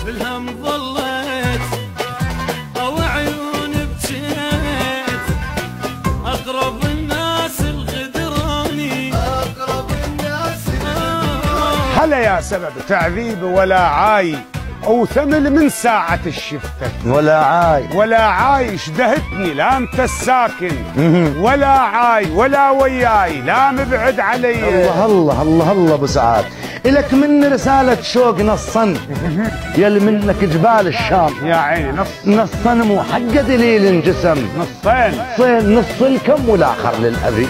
بالهم ظليت او عيون بجيت اقرب الناس الغدراني هلا يا سبب تعذيب ولا عاي او ثمل من ساعة الشفتك ولا عاي شدهتني لا انت الساكن ولا عاي ولا وياي لا مبعد علي. الله الله الله الله ابو سعاد، الك من رسالة شوق نصا يلي منك جبال الشام يا عيني نصا مو حق دليل انجسم نصين نص الكم والاخر للابي.